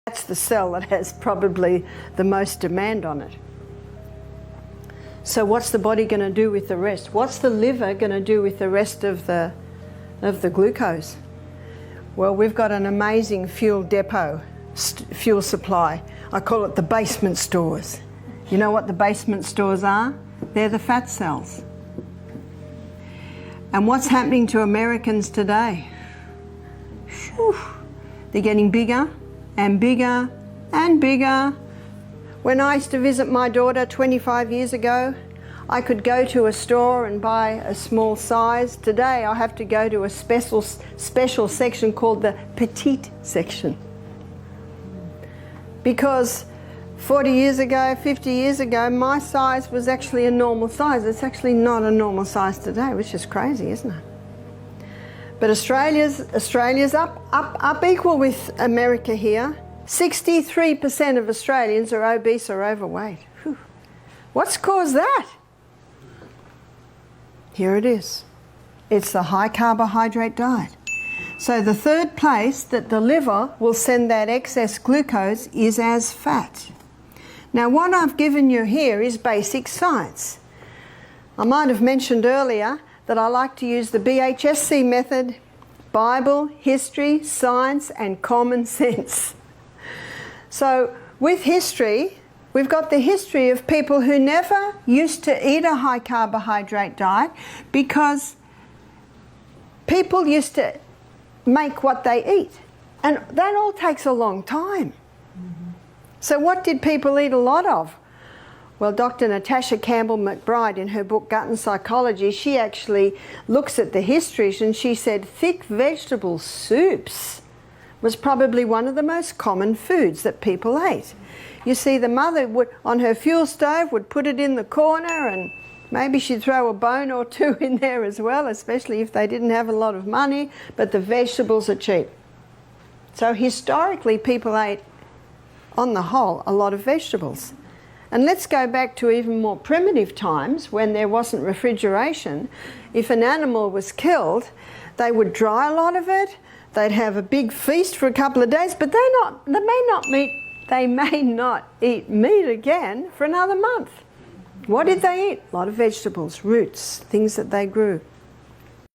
That's the cell that has probably the most demand on it. So what's the body going to do with the rest? What's the liver going to do with the rest of the glucose? Well, we've got an amazing fuel depot, fuel supply. I call it the basement stores. You know what the basement stores are? They're the fat cells. And what's happening to Americans today? Whew. They're getting bigger and bigger and bigger. When I used to visit my daughter 25 years ago, I could go to a store and buy a small size. Today I have to go to a special section called the petite section. Because 40 years ago, 50 years ago, my size was actually a normal size. It's actually not a normal size today, which is crazy, isn't it? But Australia's up equal with America here. 63% of Australians are obese or overweight. Whew. What's caused that? Here it is. It's the high carbohydrate diet. So the third place that the liver will send that excess glucose is as fat. Now what I've given you here is basic science. I might have mentioned earlier that I like to use the BHSC method: Bible, history, science, and common sense. So with history, we've got the history of people who never used to eat a high carbohydrate diet because people used to make what they eat. And that all takes a long time. So what did people eat a lot of? Well, Dr. Natasha Campbell McBride, in her book Gut and Psychology, she actually looks at the histories, and she said thick vegetable soups was probably one of the most common foods that people ate. You see, the mother would, on her fuel stove, would put it in the corner, and maybe she'd throw a bone or two in there as well, especially if they didn't have a lot of money, but the vegetables are cheap. So historically, people ate, on the whole, a lot of vegetables. And let's go back to even more primitive times when there wasn't refrigeration. If an animal was killed, they would dry a lot of it, they'd have a big feast for a couple of days, but they may not eat meat again for another month. What did they eat? A lot of vegetables, roots, things that they grew.